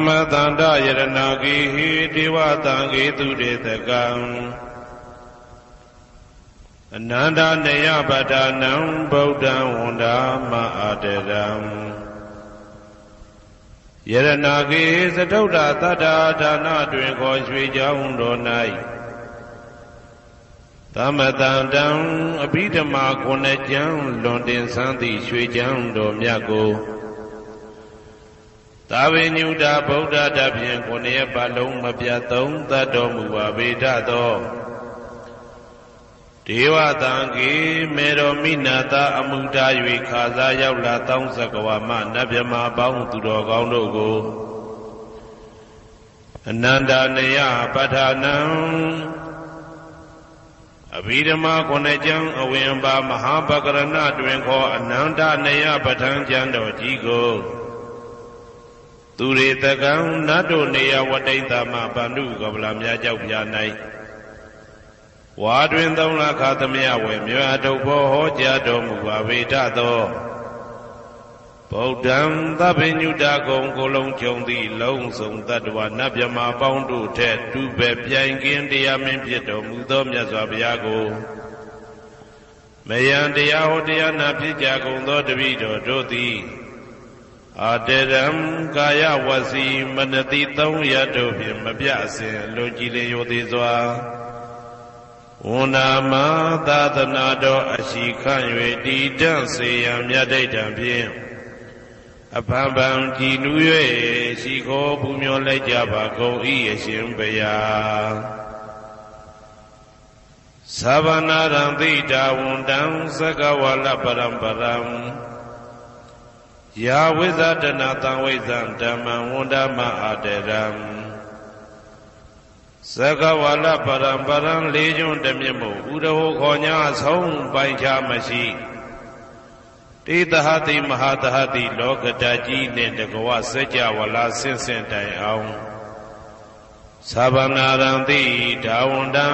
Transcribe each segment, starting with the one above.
မတန္တယရဏဂိဟိဒေဝတံဂေတုတေတကံအနန္တနေယပဋ္ဌာနံဗုဒ္ဓံဝန္ဒာမအာတရံယရဏဂိသတုဒ္ဓသတ္တာဒါနတွင်ခေါ်ရွှေကြောင်းတော်၌သမတန္တံအဘိဓမ္မာခုနှစ်ကျမ်းလွန်တင်ဆန်းသည့်ရွှေကြောင်းတော်မြတ်ကိုသာဝေညုတာဗုဒ္ဓတဖြင့်ခုနှစ်ရက်ပတ်လုံးမပြတ်သုံးသတ်တော်မူပါဗေဒသောဒေဝတံကေမေတော်မိနာတာအမှုတာ၍ခါစားရောက်လာတောင်းစကဝါမနတ်မြမပေါင်းသူတော်ကောင်းတို့ကိုအနန္တနေယပဋ္ဌာနံအဘိဓမ္မာခုနှစ်ကျမ်းအဝင်ပါမဟာပကရဏတွင်ခေါ်အနန္တနေယပဋ္ဌာန်းကျမ်းတော်ကြီးကိုသူရေတကံနတ်တို့နေယဝတိတမဗန္ဓုကပလာမြတ်ကြောက်ပြ၌ဝါတွင်သုံးလခါသမယဝေမြတ်ထုတ်ဖို့ဟောကြားတော်မူပါဗေဒသောဗုဒ္ဓံသဗ္ဗညုတကုံကိုလုံးကြုံသည့်လုံးစုံတတ္တဝနတ်မြမပေါင်းတို့ထက်တူပဲပြိုင်ကင်းတရားမင်းဖြစ်တော်မူသောမြတ်စွာဘုရားကိုမယံတရားဟောတရားနာဖြစ်ကြကုန်သောတပည့်တော်တို့သည်အာတရံကာယဝစီမနတိသုံးရတို့ဖြင့်မပြအစဉ်လွန်ကြည်လင်ရိုသေစွာဝန္ဒာမသာသနာတော်အရှိခန့်၍တည်တံ့စေရန်မြတ်ဒိဋ္ဌံဖြင့်အဖန်ဖန်ကြည်နူး၍ရှိခိုးပူမျောလိုက်ကြပါကုန်၏အရှင်ဘုရားသဗ္ဗနာရံသိတာဝန္တံသက္ကဝါလပရံပရံယာဝိဇာတနာတံဝိဇံဓမ္မံဝန္ဒမအာတရံသက္ကဝါလပရံပရံလေးကျွန်းတမြင့်မို့ဥရဟောခေါ်ညာဆုံးပိုင်ခြားမရှိတေတဟတိမဟာတဟတိလောကတကြီးနှင့်တကဝစัจ java လာဆင့်ဆင့်တိုင်အောင်သဗ္ဗနာရံတိဒါဝန္တံ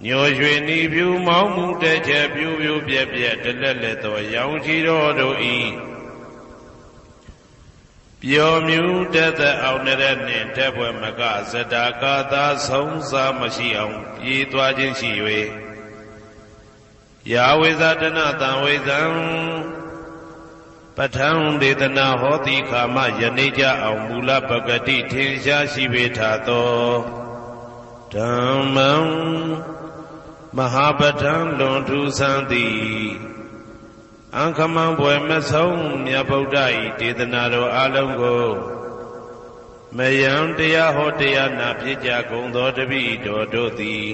ညိုရွှေနီဖြူမောင်းမှုတဲ့ချက်ပြူပြူပြက်ပြက်တလက်လက်သောရောင်ချီတော်တို့ဤပျော်မြူတတ်တဲ့အောင်တဲ့နှင့်တက်ပွဲမကဇတာကာသာဆုံးစားမရှိအောင်ပြေးသွားခြင်းရှိ၍ယာဝိဇာတနာတံဝိဇံပဋ္ဌံဒေသနာဟောတိခာမယနေ့ကြအောင်မူလပဂတိထင်ရှားရှိပေထသောဓမ္မံမဟာပဋ္ဌံလွန်ထူးဆန်းသည်အံခမံဘွယ်မဆုံးမြတ်ဗုဒ္ဓ၏ဒေသနာတော်အလုံးကိုမယံတရားဟောတရားနာဖြစ်ကြကုန်သောတပည့်တော်တို့သည်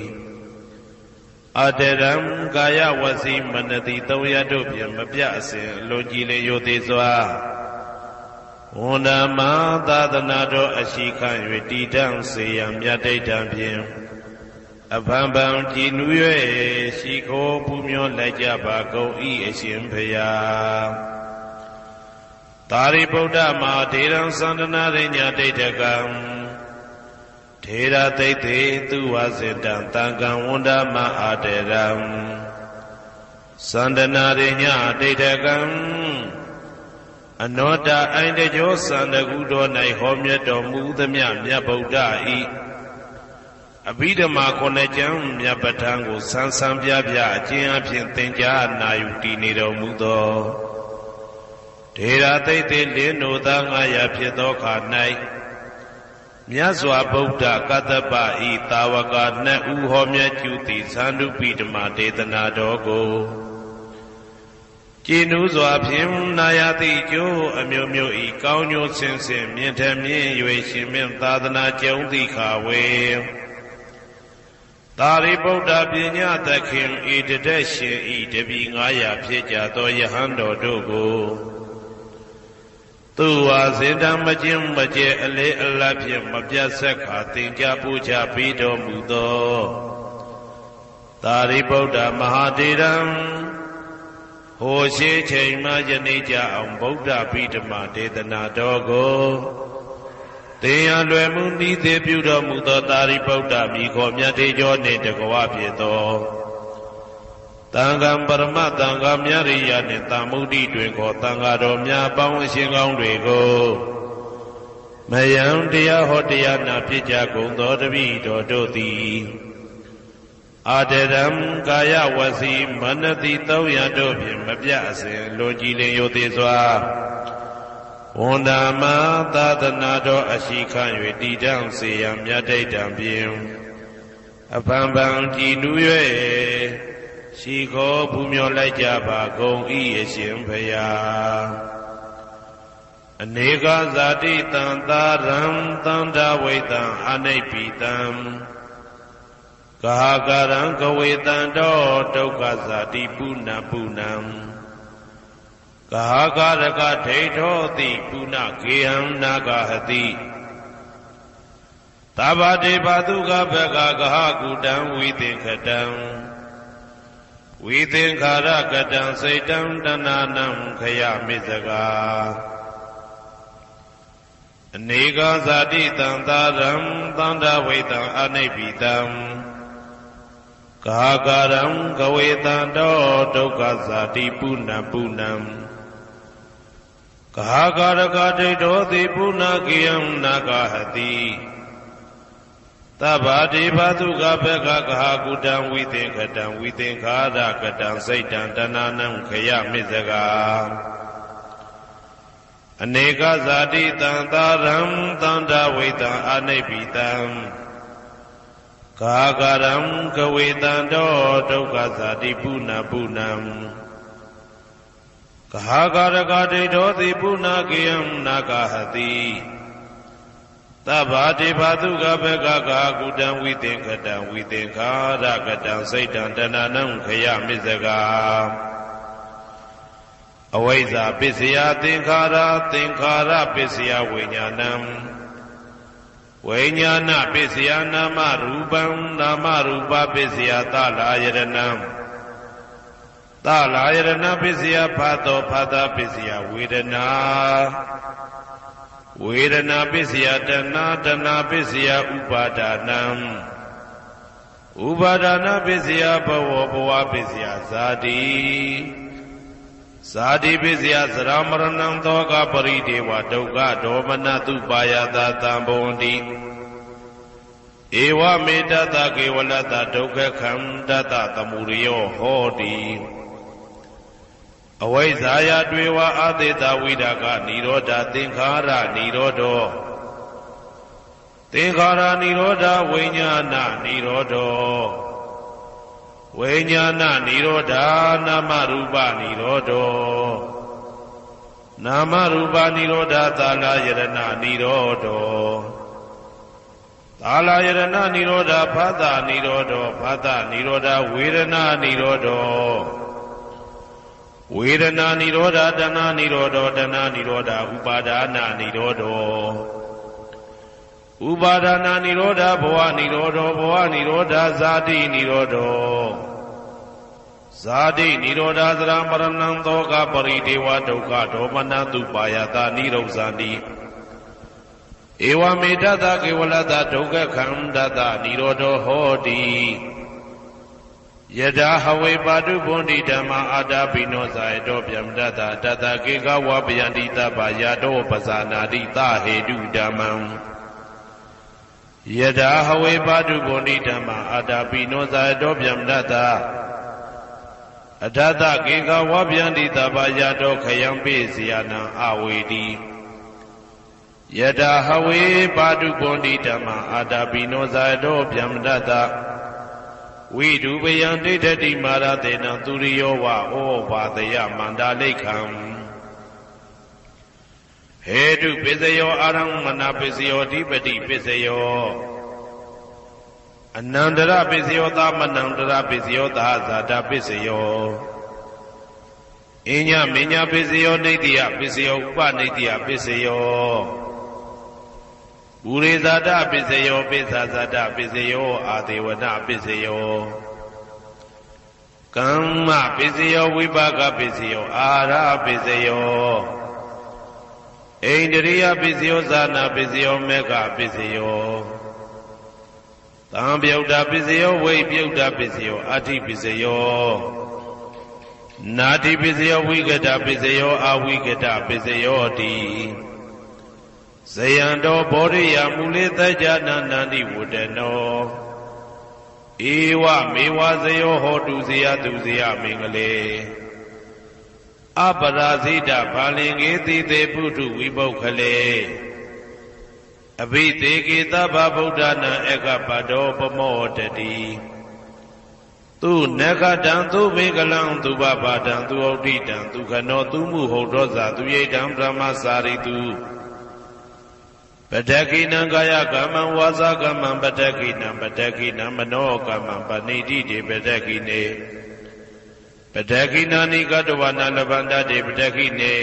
အတရံကာယဝစီမနတိသုံးရတို့ဖြင့်မပြအစဉ်လွန်ကြည်လင်ရိုသေစွာဝန္ဒာမသာသနာတော်အရှိခန့်၍တည်တံ့စေရန်မြတ်ဒိဋ္ဌံဖြင့်အဖန်ဖန်ကြည်နူး၍ရှိခိုးပူမျောလိုက်ကြပါကုန်၏အရှင်ဘုရားသာရိပုတ္တမဟာထေရံသန္တနာရိညာဒိဋ္ဌကံထေရသိတ္တေသူဝါစေတံတံကံဝန္ဒမအာတရံသန္တနာရိညာဒိဋ္ဌကံအနောတအိုင်တကျောသန္တကုတော်၌ဟောမြတ်တော်မူသမျှမြတ်ဗုဒ္ဓဤအဘိဓမ္မာခုနှစ်ကျမ်းမြတ်ပဋ္ဌာန်းကိုဆန်းဆန်းပြပြအကျဉ်းအဖြစ်သင်ကြားနာယူတည်နေတော်မူသောထေရသိတ္တေလင်းတို့သား900ဖြစ်သောခါ၌မြတ်စွာဘုရားကတ္တပဤတာဝကနှစ်ဦးဟောမြတ်ကျူသည်သန္တုပိဓမ္မာဒေသနာတော်ကိုကျင့်ဥစွာဖြင့်နာယတိကျိုးအမျိုးမျိုးဤကောင်းကျိုးဆင်းဆင်းမြင့်ထမြင့်၍ရှင်မြတ်သာသနာကျုံသည့်ခါဝေသာရိပုတ္တပညာသခင်ဤတတက်ရှင်ဤတပည့်900ဖြစ်ကြသောယဟန်တော်တို့ကိုသူဝါစေတံမကျင်းမကျဲအလေးအလတ်ဖြင့်မပြတ်ဆက်ခါသင်ကြားပူဇော်ပေးတော်မူသောသာရိပုတ္တမဟာထေရံဟိုရှိချိန်မှယနေ့ကြအောင်ဗုဒ္ဓပိဓမ္မာဒေသနာတော်ကိုသင်ရလွယ်မှုဤသေးပြုတော်မူသောသာရိပုတ္တမိခေါ်မြတ်တေကျော်နှင့်တကဝဖြစ်သောတန်ခါပရမတန်ခါမြရိယနှင့်တမ္မုဒ္ဒိတွင်ခေါ်တန်ခါတော်များပေါင်းအရှင်ကောင်းတွေကို မယံတရားဟောတရားနာဖြစ်ကြကုန်သောတပည့်တော်တို့သည်အာတရံကာယဝစီမနတိသုံးရတို့ဖြင့်မပြအစဉ်လွန်ကြည်လင်ရိုသေစွာဝန်ဓမ္မသာသနာတော်အရှိခံ၍တည်တံ့စေရန်မြတ်တိတ်တံဖြင့်အဖန်ဖန်ကြည်နူး၍ရှိခေါ်ပူမျောလိုက်ကြပါကုန်၏အရှင်ဘုရားအနေကဇာတိတံသာရံသန္တာဝိတံအနိပိတံကာကရံကဝေတံတောဒုက္ခဇာတိပုဏ္ဏပုဏ္ဏံကာကရကဒိဋ္ဌောတိပုဏ္ဏကေဟံနာဂဟတိသဗ္ဗတေဘသုကဘဂကဟကုတံဝိသင်္ခတံဝိသင်္ခာရကတံစိတ်တံတဏနံခယမိစကာအနေကဇာတိတံသာရံသန္တာဝိတံအနိပိတံကာကရံကဝေတံတောဒုက္ခဇာတိပုဏ္ဏပုဏ္ဏံကာကရကဒိဋ္ဌောတိပုဏ္ဏကေယံနာဂဟတိသဗ္ဗတေဘသုကဘဂကဟကုတံဝိသင်္ခတံဝိသင်္ခာရကတံစိတ်တံတဏနံခယမိစကာအနေကဇာတိတံသာရံသန္တာဝိတံအနိပိတံကာကရံကဝေတံတောဒုက္ခဇာတိပုဏ္ဏပုဏ္ဏံကာကရကဒိဋ္ဌောတိပုဏ္ဏကေယံနာဂဟတိသဗ္ဗတေဘသုကဘဂကကုတံဝိသင်္ခတံဝိသင်္ခာရကတံစိတ်တံတဏနံခယမိစကာအဝိဇ္ဇာပစ္စယသင်္ခါရသင်္ခါရပစ္စယဝိညာဏံဝိညာဏပစ္စယနာမရူပံနာမရူပပစ္စယသလာယရဏံသလာယရဏပစ္စယဖတ်သောဖတ်တာပစ္စယဝေဒနာဝေဒနာပစ္စယတဏတဏပစ္စယဥပါဒနာဥပါဒနာပစ္စယဘဝဘဝပစ္စယဇာတိဇာတိပစ္စယသရမရဏံသောကပရိဒေဝဒုက္ခဒေါမနတုပါယတာတံဘဝန္တိဧဝမေတ္တကေဝလတဒုက္ခခန္တတသမုရိယောဟောတိအဝိဇ္ဇာယတွေဝအာသေတဝိဒါကနိရောဓသင်္ခါရနိရောဓောသင်္ခါရနိရောဓဝိညာဏနိရောဓောဝိညာဏနိရောဓနာမရူပနိရောဓောနာမရူပနိရောဓသာလယရဏနိရောဓောသာလယရဏနိရောဓဖသနိရောဓောဖသနိရောဓဝေဒနာနိရောဓောဝေဒနာနိရောဓတဏနိရောဓတဏနိရောဓဥပါဒနာနိရောဓဥပါဒနာနိရောဓဘဝနိရောဓဘဝနိရောဓဇာတိနိရောဓဇာတိနိရောဓသရမရဏံသောကပရိဒေဝဒုက္ခဒေါမနတုပါယတာနိရောဇာတိဧဝမေတ္တကေဝလတဒုက္ခခန္တတနိရောဓဟောတိယထာဟဝေပါတုဗုန်တိဓမ္မာအာတာပိနောဇာယတောဗျမတတတတကေကဝပယန္တိတပယာတောပဇာနာတိသဟေတုဓမ္မံယထာဟဝေပါတုဗုန်တိဓမ္မာအာတာပိနောဇာယတောဗျမတတအထတကေကဝပယန္တိတပယာတောခယံပိစီယနံအဝေတိယထာဟဝေပါတုဗုန်တိဓမ္မာအာတာပိနောဇာယတောဗျမတတဝိဒုပယံဒိဋ္ဌတိမာရတေနံသူရိယောဝဩဘာတယမန္တာလိခံဟေတုပစ္စယောအာရမဏပစ္စယောဓိပတိပစ္စယောအနန္တရပစ္စယောသမနန္တရပစ္စယောသာဇာတပစ္စယောအညမညပစ္စယောနေတိယပစ္စယောဥပနေတိယပစ္စယောဥရိဇာတပစ္စယောပိစ္ဆာဇာတပစ္စယောအာဒေဝနပစ္စယောကမ္မပစ္စယောဝိပါကပစ္စယောအာရပစ္စယောဣန္ဒရိယပစ္စယောဇာနာပစ္စယောမေဃပစ္စယောသံပြုတ်တာပစ္စယောဝိပြုတ်တာပစ္စယောအဋ္ဌိပစ္စယောနာတိပစ္စယောဝိကတပစ္စယောအဝိကတပစ္စယောတိ ဇယံတော်ဘောရိယမူလေတကြနာနန္တိဝတ္တနောဧဝမေဝဇယောဟောတုဇယတုဇယမင်္ဂလေအပရာဇိတဘာလင်္ကေတိတေပုထုဝိပုခ္ခလေအဘိသေကေသဗ္ဗဗုဒ္ဓနာဧကပတောပမောတတိသူနဂတံသူဘေကလံသူဘဘာတံသူဩဋ္ဌိတံသူခနောသူမှုဟုတ်သောဇာသူယိတံဗြဟ္မစာရိတုပတကိနံကာယကမ္မံဝါစာကမ္မံပတကိနံပတကိနံမနောကမ္မံပဏိတိတေပတကိနေပတကိနာနိကတဝနာလဗန္တတေပတကိနေ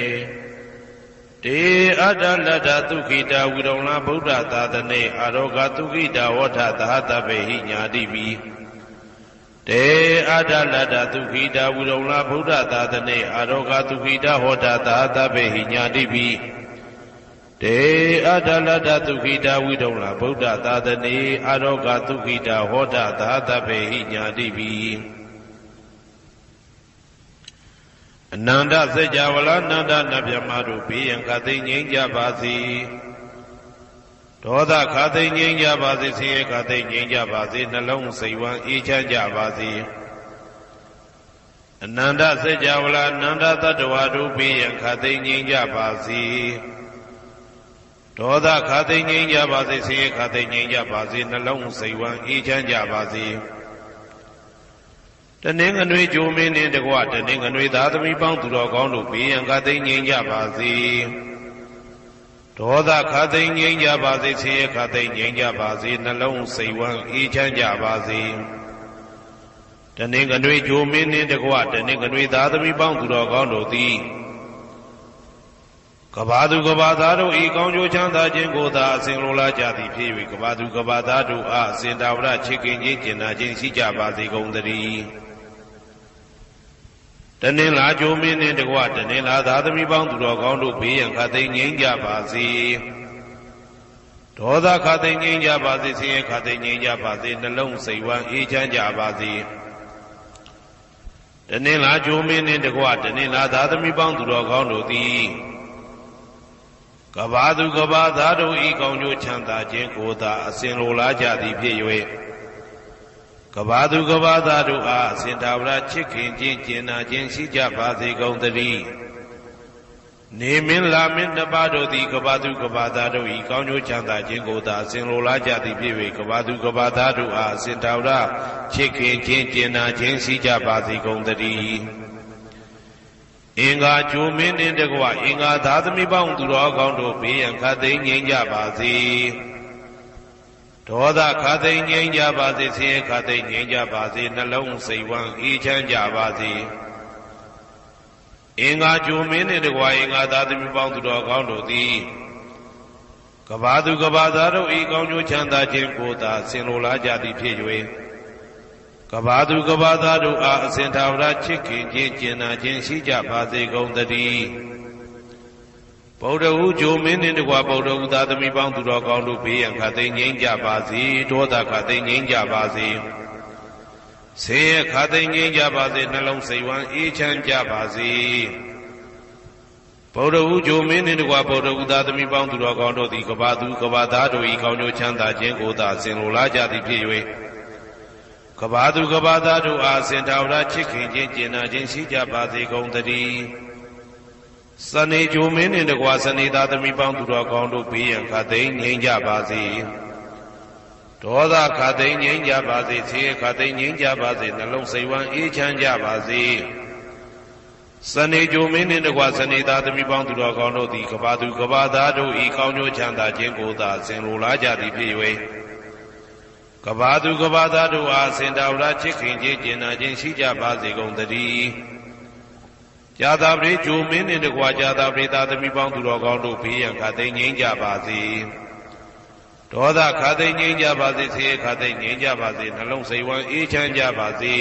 တေအတ္တလတ္ထသုခိတာဝိရုံလဗုဒ္ဓသာသနေအာရောဂသုခိတာဝဋ္ဌသဟတပေဟိညာတိပိတေအတ္တလတ္ထသုခိတာဝိရုံလဗုဒ္ဓသာသနေအာရောဂသုခိတာဟောတသဟတပေဟိညာတိပိတေအတ္တလတ္ထသုခိတာဝိရုံလဗုဒ္ဓသာသနေအာရောဂသုခိတာဟောတသဟတပေဟိညာတိပိအနန္တစัจ java လာနန္ဒနဗျမတို့ဘေးရန်ခသိငြိမ်းကြပါစေဒေါသခသိငြိမ်းကြပါစေဆင်းရဲခသိငြိမ်းကြပါစေနှလုံးစိတ်ဝမ်းအေးချမ်းကြပါစေအနန္တစัจ java လာနန္ဒတတ္တဝါတို့ဘေးရန်ခသိငြိမ်းကြပါစေဒေါသခသိငြိမ်းကြပါစေဆင်းရဲခသိငြိမ်းကြပါစေနှလုံးစိတ်ဝမ်းအေးချမ်းကြပါစေတနင်္ဂနွေဂျိုမင်းနှင့်တကွတနင်္ဂနွေသားသမီးပေါင်းသူတော်ကောင်းတို့ဘေးရန်ခသိငြိမ်းကြပါစေဒေါသခသိငြိမ်းကြပါစေဆင်းရဲခသိငြိမ်းကြပါစေနှလုံးစိတ်ဝမ်းအေးချမ်းကြပါစေတနင်္ဂနွေဂျိုမင်းနှင့်တကွတနင်္ဂနွေသားသမီးပေါင်းသူတော်ကောင်းတို့သည်ကဘာသူကဘာသားတို့ဤကောင်းကျိုးချမ်းသာခြင်းကိုသာအစဉ်လိုလားကြသည်ဖြစ်၍ကဘာသူကဘာသားတို့အားအစဉ်တာဝရချစ်ခင်ခြင်းကျင်နာခြင်းရှိကြပါစေကုန်သတည်းတနင်္လာဂျိုမင်းနှင့်တကွတနင်္လာသားသမီးပေါင်းသူတော်ကောင်းတို့ဘေးရန်ခသိငြိမ်းကြပါစေဒေါသခသိငြိမ်းကြပါစေဆင်းရဲခသိငြိမ်းကြပါစေနှလုံးစိတ်ဝမ်းအေးချမ်းကြပါစေတနင်္လာဂျိုမင်းနှင့်တကွတနင်္လာသားသမီးပေါင်းသူတော်ကောင်းတို့သည်ကဘာသူကဘာသားတို့ဤကောင်းကျိုးချမ်းသာခြင်းကိုသာအစဉ်လိုလားကြသည်ဖြစ်၍ကဘာသူကဘာသားတို့အားအစဉ်တာဝရချစ်ခင်ခြင်းကျင်နာခြင်းရှိကြပါစေကုန်သတည်းနေမင်းလာမင်းနှစ်ပါးတို့သည်ကဘာသူကဘာသားတို့ဤကောင်းကျိုးချမ်းသာခြင်းကိုသာအစဉ်လိုလားကြသည်ဖြစ်၍ကဘာသူကဘာသားတို့အားအစဉ်တာဝရချစ်ခင်ခြင်းကျင်နာခြင်းရှိကြပါစေကုန်သတည်းအင်္ဂါဂျိုမင်းနှင့်တကွအင်္ဂါသားသမီးပေါင်းသူတော်ကောင်းတို့ဘေးရန်ခသိငြိမ်းကြပါစေဒေါသခသိငြိမ်းကြပါစေဆင်းရဲခသိငြိမ်းကြပါစေနှလုံးစိတ်ဝမ်းအေးချမ်းကြပါစေအင်္ဂါဂျိုမင်းနှင့်တကွအင်္ဂါသားသမီးပေါင်းသူတော်ကောင်းတို့သည်ကဘာသူကဘာသားတို့ဤကောင်းကျိုးချမ်းသာခြင်းကိုသာဆင်လိုလားကြသည်ဖြစ်၍ကဘာသူကဘာသားတို့အားအစဉ်သာဝရချစ်ခင်ခြင်းကျင်နာခြင်းရှိကြပါစေကုန်သတည်းဗုဒ္ဓဟူဂျိုမင်းနှင့်တကွဗုဒ္ဓဟူသားသမီးပေါင်းသူတော်ကောင်းတို့ဘေးရန်ခသိငြိမ်းကြပါစေဒေါသခသိငြိမ်းကြပါစေဆင်းရဲခသိငြိမ်းကြပါစေနှလုံးစိတ်ဝမ်းအေးချမ်းကြပါစေဗုဒ္ဓဟူဂျိုမင်းနှင့်တကွဗုဒ္ဓဟူသားသမီးပေါင်းသူတော်ကောင်းတို့သည်ကဘာသူကဘာသားတို့ဤကောင်းကျိုးချမ်းသာခြင်းကိုသာဆင်လိုလားကြသည်ဖြစ်၍ကဘာသူကဘာသားတို့အားစင်တာဝရချစ်ခင်ခြင်းကျင်နာခြင်းရှိကြပါစေကုန်သတည်းစနေဂျိုမင်းနှင့်တကွစနေသားသမီးပေါင်းသူတော်ကောင်းတို့ဘေးရန်ခသိငြိမ်းကြပါစေဒေါသခသိငြိမ်းကြပါစေဆင်းရဲခသိငြိမ်းကြပါစေနှလုံးစိတ်ဝမ်းအေးချမ်းကြပါစေစနေဂျိုမင်းနှင့်တကွစနေသားသမီးပေါင်းသူတော်ကောင်းတို့သည်ကဘာသူကဘာသားတို့ဤကောင်းကျိုးချမ်းသာခြင်းကိုသာဆင်လိုလားကြသည်ဖြစ်၍ကဘာသူကဘာသားတို့အားစင်တာဝရချစ်ခင်ခြင်းကျင်နာခြင်းရှိကြပါစေကုန်သတည်းကြာသာပရိဂျိုမင်းနှင့်တကွာကြာသာပရိသားသမီးပေါင်းသူတော်ကောင်းတို့ဘေးရန်ခသိငြိမ်းကြပါစေဒေါသခသိငြိမ်းကြပါစေဆင်းရဲခသိငြိမ်းကြပါစေနှလုံးစိတ်ဝမ်းအေးချမ်းကြပါစေ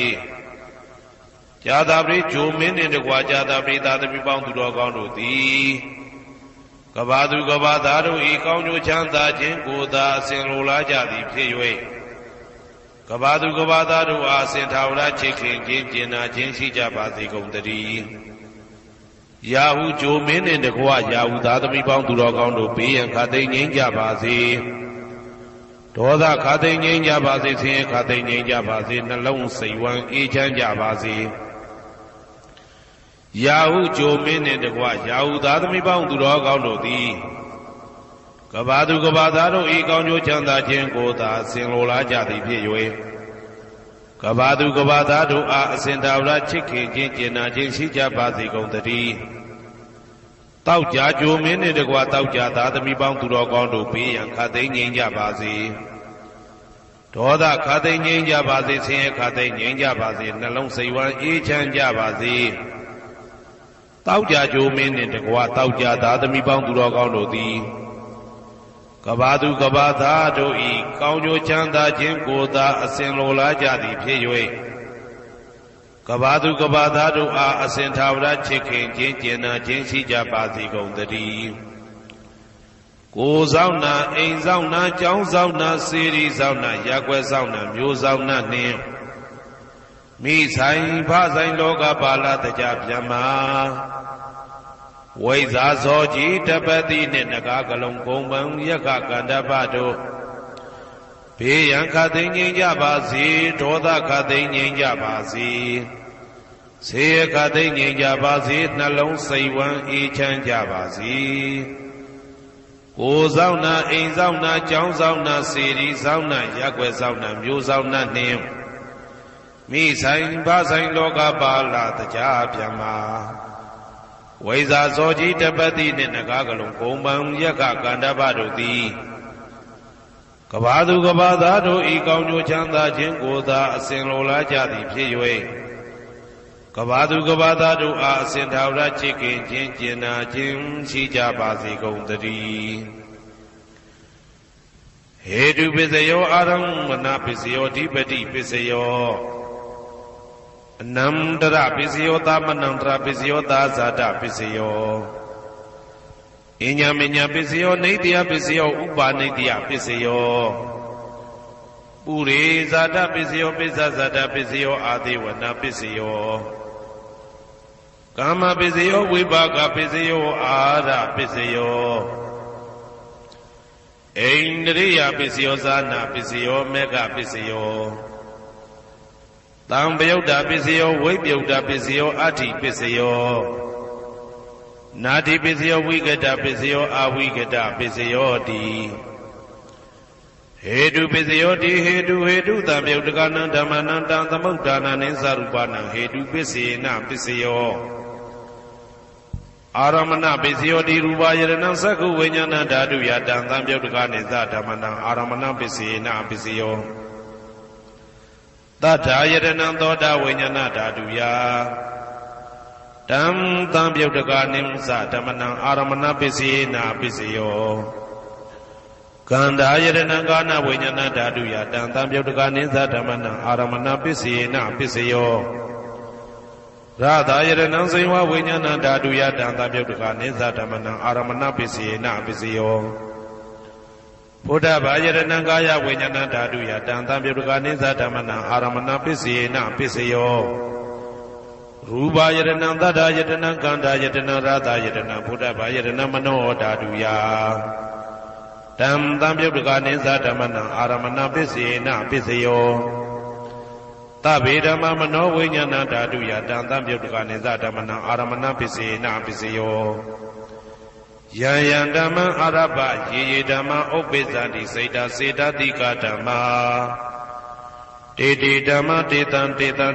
ကြာသာပရိဂျိုမင်းနှင့်တကွာကြာသာပရိသားသမီးပေါင်းသူတော်ကောင်းတို့သည်ကဘာသူကဘာသားတို့ဤကောင်းကျိုးချမ်းသာခြင်းကိုသာအစဉ်လိုလားကြသည်ဖြစ်၍ကဘာသူကဘာသားတို့အားစင်ထာဝရချစ်ခင်ခြင်းကျင်နာခြင်းရှိကြပါစေကုန်သတည်း ရာဟုဂျိုမင်းနှင့်တကွရာဟုသားသမီးပေါင်းသူတော်ကောင်းတို့ဘေးရန်ခါသိမ်းငြိမ်းကြပါစေဒေါသခါသိမ်းငြိမ်းကြပါစေဆင်းရဲခါသိမ်းငြိမ်းကြပါစေနှလုံးစိတ်ဝမ်းအေးချမ်းကြပါစေရာဟုဂျိုမင်းနှင့်တကွရာဟုသားသမီးပေါင်းသူတော်ကောင်းတို့သည်ကဘာသူကဘာသားတို့ဤကောင်းကျိုးချမ်းသာခြင်းကိုသာဆင်လိုလားကြသည်ဖြစ်၍ကဘာသူကဘာသားတို့အားအစဉ်တာဝရချစ်ခင်ခြင်းကျင်နာခြင်းရှိကြပါစေကုန်သတည်းတောက်ကြကြိုမင်းနှင့်တကွတောက်ကြသားသမီးပေါင်းသူတော်ကောင်းတို့ဘေးရန်ခါသိမ်းငြိမ်းကြပါစေဒေါသခါသိမ်းငြိမ်းကြပါစေဆင်းရဲခါသိမ်းငြိမ်းကြပါစေနှလုံးစိတ်ဝမ်းအေးချမ်းကြပါစေတောက်ကြကြိုမင်းနှင့်တကွတောက်ကြသားသမီးပေါင်းသူတော်ကောင်းတို့သည်ကဘာသူကဘာသားတို့ဤကောင်းကျိုးချမ်းသာခြင်းကိုသာအစဉ်လိုလားကြသည်ဖြစ်၍ကဘာသူကဘာသားတို့အားအစဉ်ထာဝရချစ်ခင်ခြင်းကျင်နာခြင်းရှိကြပါစေကုန်သတည်းကိုယ်ဆောင်နာအိမ်ဆောင်နာကျောင်းဆောင်နာစေရီဆောင်နာရပ်ကွက်ဆောင်နာမျိုးဆောင်နာနှင့်မိဆိုင်ဖဆိုင်လောကပါဠတကြဗျမ္မာဝိဇာဇောကြီးတပတိနှင့်နဂါကလုံးကုံပံယက္ခကန္တပတို့ဘေးရန်ခသိမ်းငြိမ်းကြပါစေဒေါသခသိမ်းငြိမ်းကြပါစေဆေးခသိမ်းငြိမ်းကြပါစေနှလုံးစိတ်ဝမ်းအေးချမ်းကြပါစေကိုယ်ဆောင်နာအိမ်ဆောင်နာကျောင်းဆောင်နာစေရီဆောင်နာရပ်ကွက်ဆောင်နာမျိုးဆောင်နာနှင့်မိဆိုင်ဖဆိုင်လောကပါဠတကြဗျမ္မာဝိဇာဇောကြီးတပတိနှင့်နဂါကလုံးကုံပံယက္ခကန္တပတို့သည်ကဘာသူကဘာသားတို့ဤကောင်းကျိုးချမ်းသာခြင်းကိုသာအစဉ်လိုလားကြသည်ဖြစ်၍ကဘာသူကဘာသားတို့အားအစဉ်ထာဝရချစ်ခင်ခြင်းကျင်နာခြင်းရှိကြပါစေကုန်သတည်းဟေတုပစ္စယောအာရမဏပစ္စယောဓိပတိပစ္စယောအနန္တရပစ္စယောသမနန္တရပစ္စယောသာဇာတပစ္စယောအညမညပစ္စယောနေတ္တယပစ္စယောဥပါနေတ္တယပစ္စယောပုရိဇာတပစ္စယောပိစ္ဆဇာတပစ္စယောအာသေဝနာပစ္စယောကာမပစ္စယောဝိပါကပစ္စယောအာရပစ္စယောဣန္ဒြိယပစ္စယောဇာနာပစ္စယောမေဃပစ္စယောတံပယုတ်တာပစ္စယောဝိပယုတ်တာပစ္စယောအဋ္ဌိပစ္စယောနာတိပစ္စယောဝိကတပစ္စယောအဝိကတပစ္စယောတိဟေတုပစ္စယောတိဟေတုတံပယုတ်တကနံဓမ္မနံတံသမုဋ္ဌာနံနိသရူပနံဟေတုပစ္စေနပစ္စယောအာရမဏပစ္စယောတိရူပယရဏံသက္ခုဝိညာဏဓာတုယတံသံပယုတ်တကနိသဓမ္မနံအာရမဏပစ္စေနပစ္စယောသတ္ထာယတနံသောတာဝိညာဏဓာတုယတံသံပြုတ်တကနိသဓမ္မနံအာရမဏပစ္စေနပစ္စယောကန္ဓာယတနံကာနဝိညာဏဓာတုယတံသံပြုတ်တကနိသဓမ္မနံအာရမဏပစ္စေနပစ္စယောရသာယတနံစေဝဝိညာဏဓာတုယတံသံပြုတ်တကနိသဓမ္မနံအာရမဏပစ္စေနပစ္စယောဘုဒ္ဓဘာယတနံကာယဝိညာဏဓာတုယတံသံပြုတ်တကနိသဓမ္မနံအာရမဏပစ္စေနပစ္စယောရူပယတနံသတ္တယတနံကန္ဓာယတနံရသယတနံဘုဒ္ဓဘာယတနံမနောဓာတုယတံသံပြုတ်တကနိသဓမ္မနံအာရမဏပစ္စေနပစ္စယောသဗ္ဗေဓမ္မမနောဝိညာဏဓာတုယတံသံပြုတ်တကနိသဓမ္မနံအာရမဏပစ္စေနပစ္စယောယံယံဓမ္မအာရပယေယေဓမ္မဥပ္ပိသတိစေတစေတတိကဓမ္မာတေတေဓမ္မတေတံ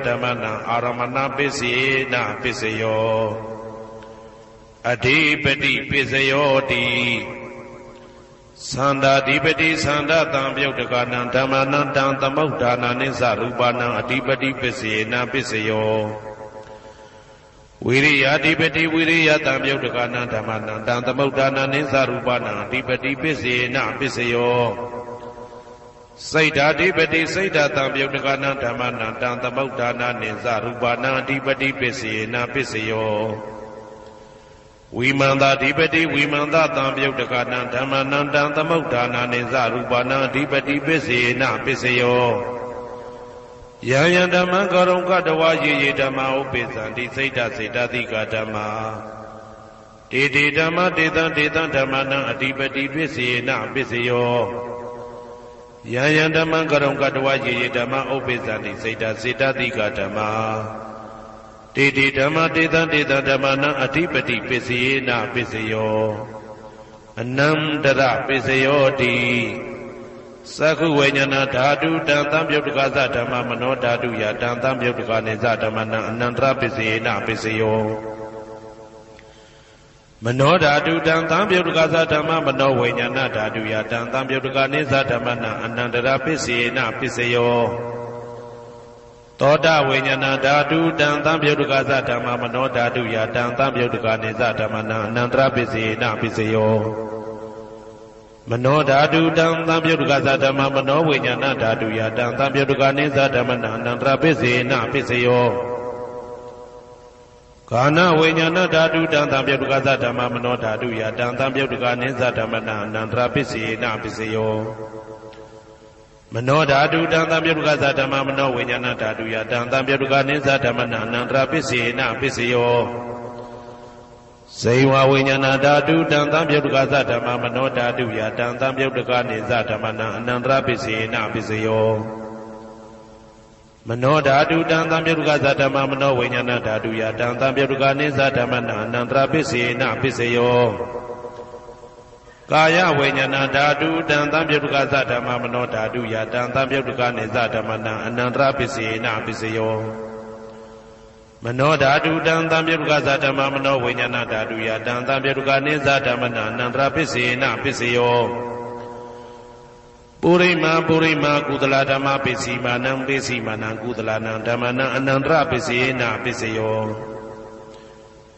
ဓမ္မနံအာရမဏပစ္စေနပစ္စယောအဓိပတိပစ္စယောတိသန္တာဓိပတိသန္တာတံပြုတ်တကနံဓမ္မနံတံသမုဋ္ဌာနာနိသရူပနံအဓိပတိပစ္စေနပစ္စယောဝိရိယဓိပတိဝိရိယတံပြုတ်တကနံဓမ္မနံတံသမုဋ္ဌာနာနိသရူပနံအဓိပတိပစ္စေနပစ္စယောစိတ်ဓာဓိပတိစိတ်ဓာတံပြုတ်တကနံဓမ္မနံတံသမုဋ္ဌာနာနိသရူပနံအဓိပတိပစ္စေနပစ္စယောဝိမန္တာဓိပတိဝိမန္တတံပြုတ်တကနံဓမ္မနံတံသမုဋ္ဌာနာနိသရူပနံအဓိပတိပစ္စေနပစ္စယောယံယံဓမ္မံကရုံကတဝါယေယေဓမ္မဥပ္ပိသံတိစိတ်ဓာစေတသိကဓမ္မာ တေတေဓမ္မတေတံတေတံဓမ္မနံအဓိပတိပစ္စေနပစ္စယောယံယံဓမ္မံကရုံကတဝယေယေဓမ္မဥပ္ပိသတိစိတ်တစေတတိကဓမ္မတေတေဓမ္မတေတံတေတံဓမ္မနံအဓိပတိပစ္စေနပစ္စယောအနန္တရပစ္စယောတိသက္ခုဝိညာဏဓာတုတံသံပြုတ်တကသဓမ္မမနောဓာတုယတံသံပြုတ်တကနေသဓမ္မနံအနန္တရပစ္စေနပစ္စယောမနောဓာတုတံသံပြုတ်တကသဓမ္မမနောဝိညာဏဓာတုယတံသံပြုတ်တကနေသဓမ္မနံအနန္တရပစ္စေနပစ္စယောသောတဝိညာဏဓာတုတံသံပြုတ်တကသဓမ္မမနောဓာတုယတံသံပြုတ်တကနေသဓမ္မနံအနန္တရပစ္စေနပစ္စယောမနောဓာတုတံသံပြုတ်တကသဓမ္မမနောဝိညာဏဓာတုယတံသံပြုတ်တကနေသဓမ္မနံအနန္တရပစ္စေနပစ္စယောကာနဝိညာဏဓာတုတံသံပြုတ်တကသဓမ္မမနောဓာတုယတံသံပြုတ်တကနေသဓမ္မနံအနန္တရပစ္စေနပစ္စယောမနောဓာတုတံသံပြုတ်တကသဓမ္မမနောဝိညာဏဓာတုယတံသံပြုတ်တကနေသဓမ္မနံအနန္တရပစ္စေနပစ္စယောဇေဝဝိညာဏဓာတုတံသံပြုတ်တကသဓမ္မမနောဓာတုယတံသံပြုတ်တကနေသဓမ္မနံအနန္တရပစ္စေနပစ္စယောမနောဓာတုတံသံပြုတ်တကသဓမ္မမနောဝိညာဏဓာတုယတံသံပြုတ်တကနေသဓမ္မနံအနန္တရပစ္စေနပစ္စယောကာယဝိညာဏဓာတုတံသံပြုတ်တကသဓမ္မမနောဓာတုယတံသံပြုတ်တကနေသဓမ္မနံအနန္တရပစ္စေနပစ္စယောမနောဓာတုတံသံပြုတ်တကသဓမ္မမနောဝိညာဏဓာတုယတံသံပြုတ်တကနေသဓမ္မနံအနန္တရပစ္စေနပစ္စယောပုရိမာပုရိမာကုသလဓမ္မပစ္စည်းမာနံပစ္စည်းမာနံကုသလနံဓမ္မနံအနန္တရပစ္စေနပစ္စယော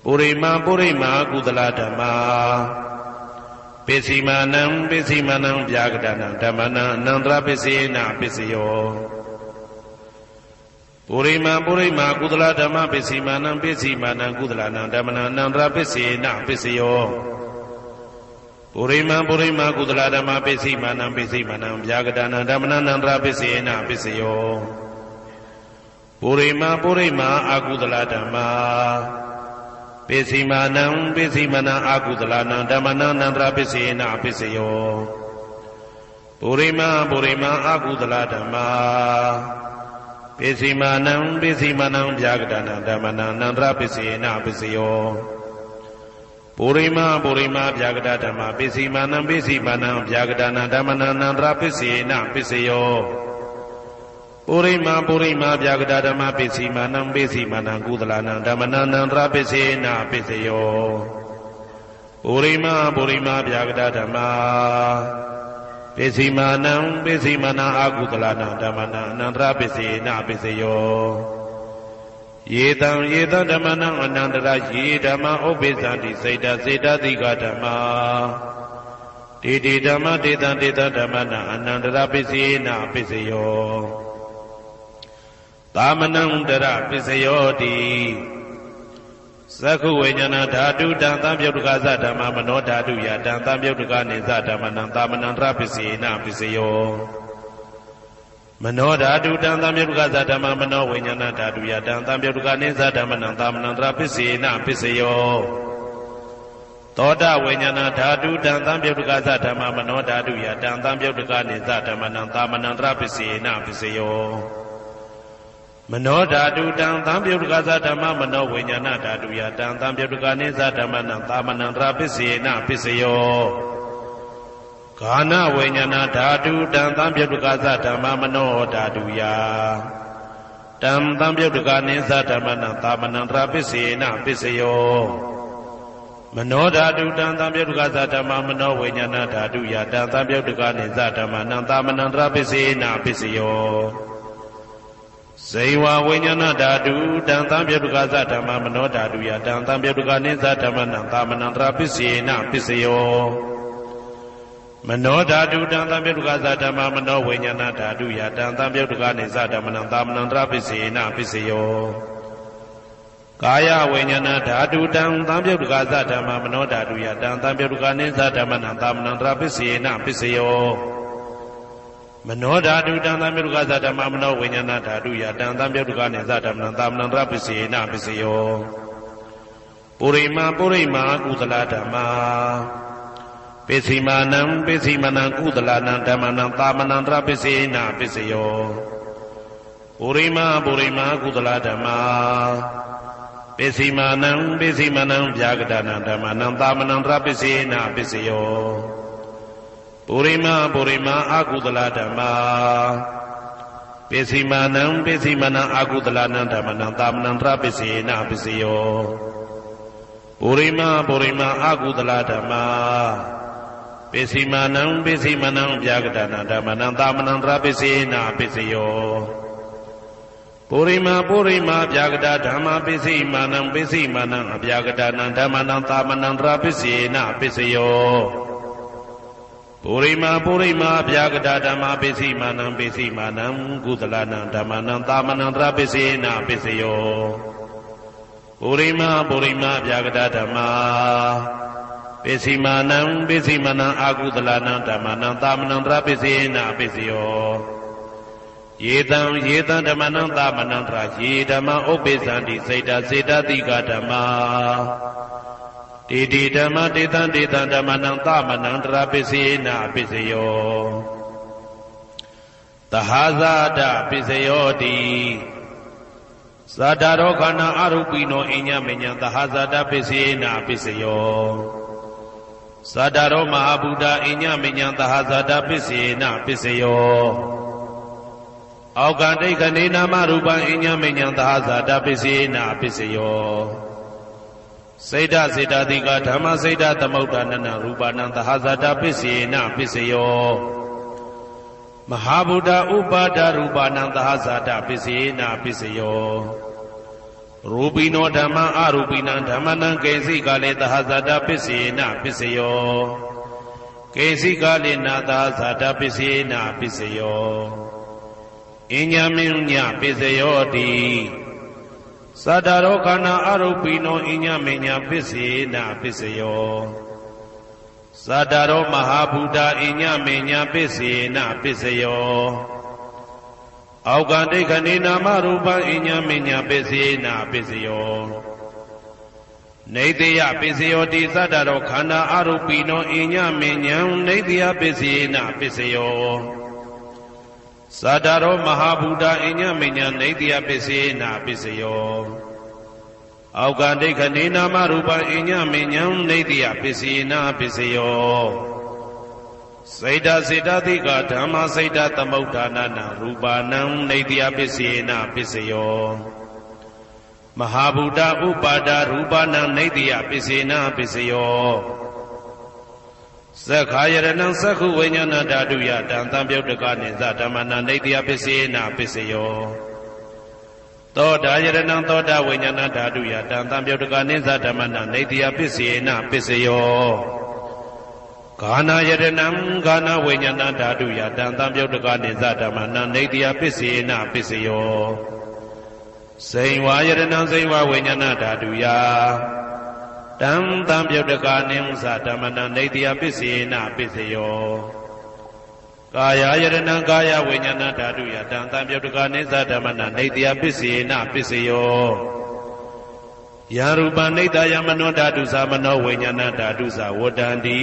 ပုရိမာပုရိမာကုသလဓမ္မပစ္စည်းမာနံပစ္စည်းမာနံဗျာကတနံဓမ္မနံအနန္တရပစ္စေနပစ္စယောပုရိမာပုရိမာကုသလဓမ္မပစ္စည်းမာနံပစ္စည်းမာနံကုသလနံဓမ္မနံအနန္တရပစ္စေနပစ္စယောပုရိမာပုရိမာကုသလဓမ္မပစ္စည်းမာနံပစ္စည်းမာနံဗျာကတနံဓမ္မနံအနန္တရပစ္စေနပစ္စယောပုရိမာပုရိမာအကုသလဓမ္မပစ္စည်းမာနံပစ္စည်းမာနံအကုသလနံဓမ္မနံအနန္တရပစ္စေနပစ္စယောပုရိမာပုရိမာအကုသလဓမ္မပစ္စည်းမာနံပစ္စည်းမာနံဗျာကတနံဓမ္မနံအနန္တရပစ္စေနပစ္စယောပုရိမာပုရိမာဗျာကတဓမ္မပစ္စည်းမာနံပစ္စည်းမာနံဗျာကတနံဓမ္မနံအနန္တရပစ္စေနပစ္စယောပုရိမာပုရိမာဗျာကတဓမ္မပစ္စည်းမာနံပစ္စည်းမာနံကုသလနံဓမ္မနံအနန္တရပစ္စေနပစ္စယောပုရိမာပုရိမာဗျာကတဓမ္မပစ္စည်းမာနံပစ္စည်းမာနံအကုသလနံဓမ္မနံအနန္တရပစ္စေနပစ္စယောယေတံယေတံဓမ္မနံအနန္တရယေဓမ္မဥပ္ပိသတိစိတ်တစေတသိကဓမ္မတေတေဓမ္မတေတံတေတံဓမ္မနံအနန္တရပစ္စေနပစ္စယောသာမနံတရပစ္စယောတိသက္ခုဝိညာဏဓာတုတံသံပြုတ်တကသဓမ္မမနောဓာတုယတံသံပြုတ်တကနေသဓမ္မနံသာမနံတရပစ္စေနပစ္စယောမနောဓာတုတံသံပြုတ်တကသဓမ္မမနောဝိညာဏဓာတုယတံသံပြုတ်တကနေသဓမ္မနံသာမနံတရပစ္စေနပစ္စယောသောတဝိညာဏဓာတုတံသံပြုတ်တကသဓမ္မမနောဓာတုယတံသံပြုတ်တကနေသဓမ္မနံသာမနံတရပစ္စေနပစ္စယောမနောဓာတုတံသံပြုတ်တကသဓမ္မမနောဝိညာဏဓာတုယတံသံပြုတ်တကနေသဓမ္မနံသာမနံတရပစ္စေနပစ္စယောကာနဝိညာဏဓာတုတံသံပြုတ်တကသဓမ္မမနောဓာတုယတံသံပြုတ်တကနေသဓမ္မနံသာမနံတရပစ္စေနပစ္စယောမနောဓာတုတံသံပြုတ်တကသဓမ္မမနောဝိညာဏဓာတုယတံသံပြုတ်တကနေသဓမ္မနံသာမနံတရပစ္စေနပစ္စယောဇေဝဝိညာဏဓာတုတံသံပြုတ်တကသဓမ္မမနောဓာတုယတံသံပြုတ်တကနေသဓမ္မနံသာမနံတရပစ္စေနပစ္စယောမနောဓာတုတံသံပြုတ်တကသဓမ္မမနောဝိညာဏဓာတုယတံသံပြုတ်တကနေသဓမ္မနံသာမနံတရပစ္စေနပစ္စယောကာယဝိညာဏဓာတုတံသံပြုတ်တကသဓမ္မမနောဓာတုယတံသံပြုတ်တကနေသဓမ္မနံသာမနံတရပစ္စေနပစ္စယောမနောဓာတုတံသံပြုတ်တကသဓမ္မမနောဝိညာဏဓာတုယတံသံပြုတ်တကနေသဓမ္မနံသာမနံတရပစ္စေနပစ္စယော ပုရိမာကုသလဓမ္မာပိစီမာနံပိစီမနံကုသလနံဓမ္မနံသာမနံတရပိစေနာပိစယောပုရိမာကုသလဓမ္မာပိစီမာနံပိစီမနံဗျာဂဒနာဓမ္မနံသာမနံတရပိစေနာပိစယောပုရိမာအကုသလဓမ္မာပိစီမာနံပိစီမနံအကုသလနံဓမ္မနံသာမနံတရပိစေနာပိစယောပုရိမာအကုသလဓမ္မာပိစီမာနံပိစီမနံဗျာဂဒနာဓမ္မနံသာမနံတရပိစေနာပိစယောပုရိမာဗျာဂဒဓမ္မာပိစီမာနံပိစီမနံအဗျာဂဒနာဓမ္မနံသာမနံတရပိစေနာပိစယောပုရိမာဗျာဂဒဓမ္မာပိစီမာနံကုသလနံဓမ္မနံသာမနံတရပိစေနာပိစယောပုရိမာဗျာဂဒဓမ္မာပိစီမာနံအကုသလနံဓမ္မနံသာမနံတရပိစေနာပိစယောယေတံဓမ္မနံသာမနံတရယေဓမ္မဥပ္ပိသန္တိစေတတိကဓမ္မာတေဓမ္မတေတံဓမ္မနံသာမနံတရပိစေနာပိစယောသဟာဇာတပိစယောတိဇာတရောခန္ဓာအရုပိနောအညမညံသဟာဇာတပိစေနာပိစယောဇာတရောမဟာဗုဒ္ဓအညမညံသဟာဇာတပိစေနာပိစယောအောက်ကတိခဏေနာမရူပံအညမညံသဟာဇာတပိစေနာပိစယောစေတတိကဓမ္မစေတသမုဋ္ဌာနနရူပနံသဟာဇာတပိစေနာပိစယောမဟာဗုဒ္ဓဥပါဒရူပနံသဟာဇာတပိစေနာပိစယောရူပိနောဓမ္မအရူပိနံဓမ္မနံကေစီကလေသဟာဇာတပိစေနာပိစယောကေစီကလေနာသဟာဇာတပိစေနာပိစယောအညမညပိစယောတိသတ္တရောခန္ဓာအရုပိနောအညမညပိစေနာပိစယောသတ္တရောမဟာဗုဒ္ဓအညမညပိစေနာပိစယောအောက်ကတိခဏေနာမရူပံအညမညပိစေနာပိစယောနေတယပိစယောတိသတ္တရောခန္ဓာအရုပိနောအညမညနေတယပိစေနာပိစယောသတ္တရောမဟာဗုဒ္ဓအညမညနေတယပိစေနာပိစယောအောက်ကတိခဏေနာမရူပံအညမညနေတယပိစေနာပိစယောစေတတိကဓမ္မစေတသမုဋ္ဌာနနရူပနံနေတယပိစေနာပိစယောမဟာဗုဒ္ဓဥပါဒရူပနံနေတယပိစေနာပိစယောသက္ခာယရဏံသက္ခုဝိညာဏဓာတုယတံသံပြုတ်တကနိသဓမ္မနံနေတယပိစေနာပိစယောသောတာယရဏံသောတာဝိညာဏဓာတုယတံသံပြုတ်တကနိသဓမ္မနံနေတယပိစေနာပိစယောဂာနာယရဏံဂာနာဝိညာဏဓာတုယတံသံပြုတ်တကနိသဓမ္မနံနေတယပိစေနာပိစယောစိန်ဝါယရဏံစိန်ဝါဝိညာဏဓာတုယတံသံပြုတ်တကနိသဓမ္မနံနေတယပိစေနာပိစယောကာယယရဏံကာယဝိညာဏဓာတုယတံသံပြုတ်တကနိသဓမ္မနံနေတယပိစေနာပိစယောယရူပနိတယမနောဓာတုသမနောဝိညာဏဓာတုသဝတ္တန္တိ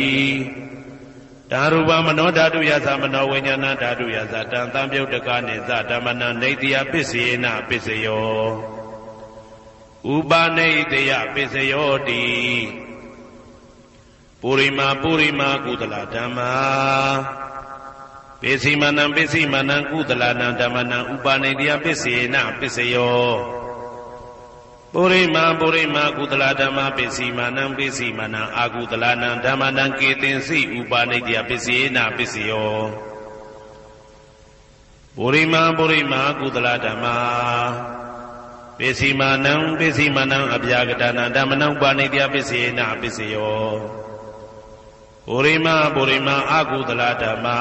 ဓာရူပမနောဓာတုယသမနောဝိညာဏဓာတုယသတံသံပြုတ်တကနိသဓမ္မနံနေတယပိစေနာပိစယောဥပနိတယပိစယောတိပုရိမာကုသလဓမ္မာပိစီမနံကုသလနံဓမ္မနံဥပနိတယပိစေနာပိစယောပုရိမာကုသလဓမ္မာပိစီမနံအာကုသလနံဓမ္မနံကေတင်စီဥပနိတယပိစေနာပိစယောပုရိမာကုသလဓမ္မာပိစီမနံအဗျာဂဒနာဓမ္မနံဥပနိတယပိစေနာပိစယောပုရိမာအာကုသလဓမ္မာ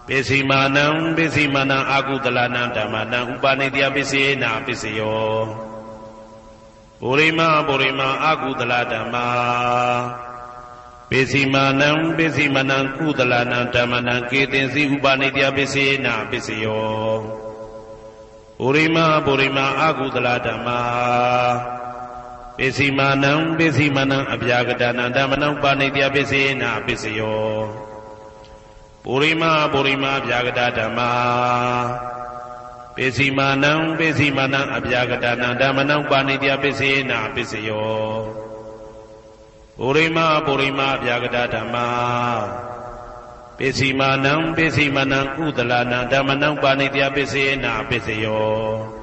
ပိစီမနံအာကုသလနံဓမ္မနံဥပနိတယပိစေနာပိစယောပုရိမာအာကုသလဓမ္မာပိစီမနံကုသလနံဓမ္မနံကေတင်စီဥပနိတယပိစေနာပိစယောပုရိမာအာကုသလဓမ္မာ ပိစီမာနံပိစီမနံအပြာကတနံဓမ္မနံပါဏိတယပိစေနာပိစယောပုရိမပုရိမအပြာကတဓမ္မာပိစီမာနံပိစီမနံအပြာကတနံဓမ္မနံပါဏိတယပိစေနာပိစယောပုရိမပုရိမအပြာကတဓမ္မာပိစီမာနံပိစီမနံကုသလနံဓမ္မနံပါဏိတယပိစေနာပိစယော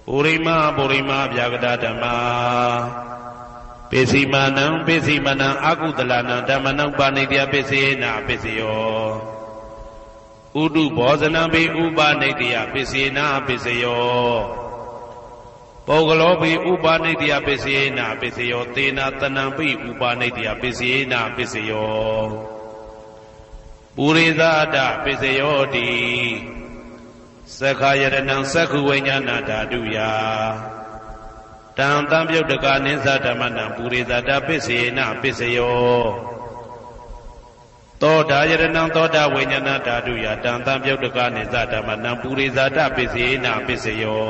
ပုရိမပုရိမဗျာဂတဓမ္မာပိစီမာနံပိစီမနံအကုသလနံဓမ္မနံပါဏိတယပိစေနာပိစယောဥဒုဘောဇနံပိဥပနိတယပိစေနာပိစယောပုဂ္ဂလောပိဥပနိတယပိစေနာပိစယောသေနာတနံပိဥပနိတယပိစေနာပိစယောပုရိသဒပိစယောတိသက္ခာယရဏံသက္ခုဝိညာဏဓာတုယတံတံပြုတ်တကနိသဓမ္မနံပုရိသတပိစေနပိစယောသောတာယရဏံသောတာဝိညာဏဓာတုယတံတံပြုတ်တကနိသဓမ္မနံပုရိသတပိစေနပိစယော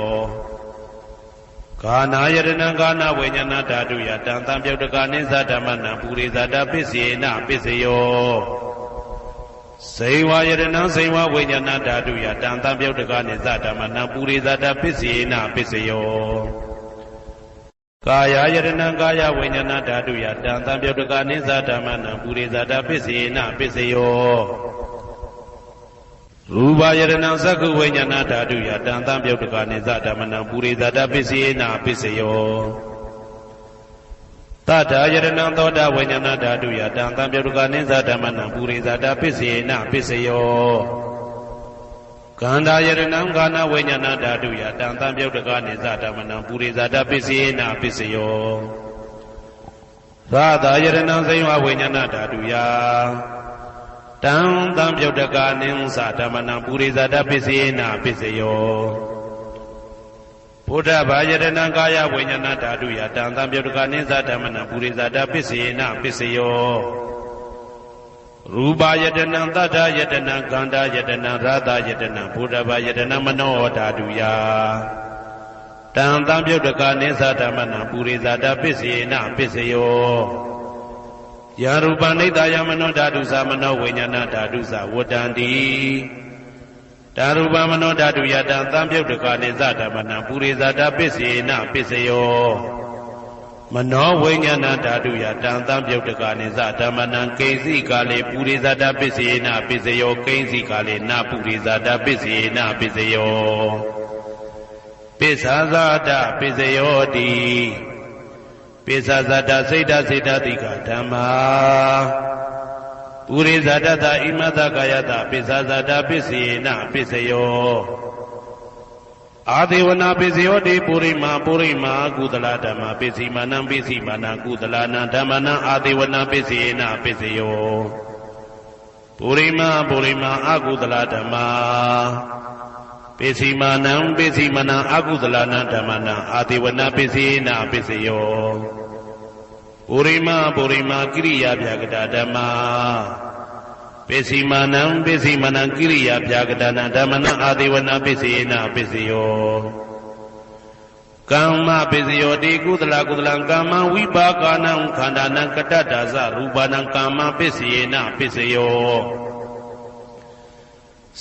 ဂာနာယရဏံဂာနဝိညာဏဓာတုယတံတံပြုတ်တကနိသဓမ္မနံပုရိသတပိစေနပိစယောစေဝယရဏံစေဝဝိညာဏဓာတုယတံတံပြုတ်တကနိသဓမ္မနံပုရိသတပိစေနပိစယောကာယယရဏံကာယဝိညာဏဓာတုယတံတံပြုတ်တကနိသဓမ္မနံပုရိသတပိစေနပိစယောရူပယရဏံသက္ခုဝိညာဏဓာတုယတံတံပြုတ်တကနိသဓမ္မနံပုရိသတပိစေနပိစယောတထာယရဏံသောတာဝိညာဏဓာတုယတံတံပြုတ်တကနိသဓမ္မနံပုရိသတပိစေနပိစယောကန္တာယရဏံဂာနဝိညာဏဓာတုယတံတံပြုတ်တကနိသဓမ္မနံပုရိသတပိစေနပိစယောသာသာယရဏံစေဝဝိညာဏဓာတုယတံတံပြုတ်တကနိသဓမ္မနံပုရိသတပိစေနပိစယောဘုဒ္ဓဘာယတနာကာယဝိညာဏဓာတုယတံတံပြုတ်တကနိသဓမ္မနံပုရိသတပိစေနပိစယောရူပယတနာသတ္တယတနာကန္တာယတနာရာသယတနာဘုဒ္ဓဘာယတနာမနောဓာတုယတံတံပြုတ်တကနိသဓမ္မနံပုရိသတပိစေနပိစယောယာရူပနိတယမနောဓာတုသမနောဝိညာဏဓာတုသဝတ္တန္တိတာရူပမနောဓာတုယတံတံပြုတ်တကနိသဓမ္မနံပုရိသတပိစေနပိစယောမနောဝိညာဏဓာတုယတံတံပြုတ်တကနိသဓမ္မနံကိဉ္စီကာလေပုရိသတပိစေနပိစယောကိဉ္စီကာလေနပုရိသတပိစေနပိစယောပိစ္ဆာဇာတပိစယောတိပိစ္ဆာဇာတစိတ်တစိတ်တတိကဓမ္မာပုရိသတတဣမတကာယတပိစ္ဆာဇာတပိစေနပိစယောအာဒေဝနာပိစယောတိပုရိမာပုရိမာကုသလဓမ္မပိစီမာနံပိစီမာနံကုသလနံဓမ္မနံအာဒေဝနာပိစေနပိစယောပုရိမာပုရိမာအကုသလဓမ္မာပိစီမာနံပိစီမာနံအကုသလနံဓမ္မနံအာဒေဝနာပိစေနပိစယောပုရိမာပုရိမာကိရိယာဗျာကတာဓမ္မာပိစီမာနံပိစီမာနံကိရိယာဗျာကတာနံဓမ္မနံအာဒေဝနာပိစေနပိစယောကမ္မပိစယောတိကုသလကုသလံကမ္မဝိပါကနံခန္ဓာနံကတ္တဒါဇရူပနံကမ္မပိစေနပိစယော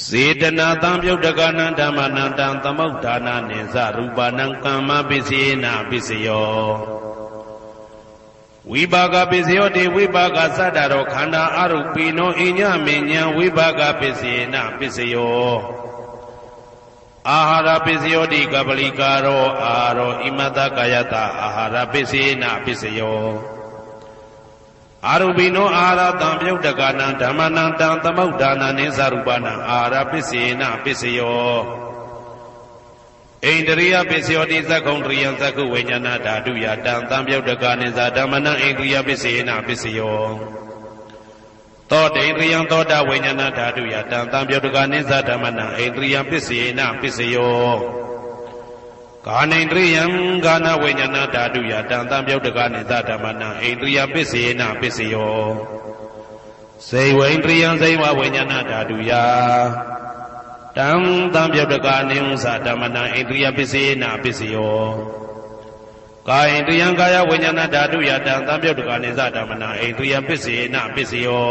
စေတနာတံပြုတ်တကနံဓမ္မနံတံသမုဋ္ဌာနာနိသရူပနံကမ္မပိစေနပိစယောဝိပါကပိစယောတိဝိပါကသတ္တရောခန္ဓာအရုပိနောအညမဉ္ဉံဝိပါကပိစေနပိစယောအာဟာရပိစယောတိကပလိကာရောအာရောဣမတကာယတအာဟာရပိစေနပိစယောအာရုပိနောအာဟာရတံပြုတ်တကနံဓမ္မနံတံသမုဋ္ဌာနာနိသရူပနံအာဟာရပိစေနပိစယောဣန္ဒရိယပိစယောတိသက္ကုံတရိယံသက္ကုဝိညာဏဓာတုယတံတံပြုတ်တကနိသဓမ္မနံဣန္ဒရိယပိစေနပိစယောသောတေန္ဒရိယံသောတာဝိညာဏဓာတုယတံတံပြုတ်တကနိသဓမ္မနံဣန္ဒရိယပိစေနပိစယောကာနိန္ဒရိယံကာနဝိညာဏဓာတုယတံတံပြုတ်တကနိသဓမ္မနံဣန္ဒရိယပိစေနပိစယောစေဝိန္ဒရိယံစေဝဝိညာဏဓာတုယတံတံပြုတ်တကနိသဓမ္မနံဣန္ဒရိယပိစေနပိစယော ကာယဣန္ဒြယံကာယဝိညာဏဓာတုယတံသံပြုတ်တကနိစ္စဓမ္မနာဣန္ဒြယပစ္စေနပစ္စယော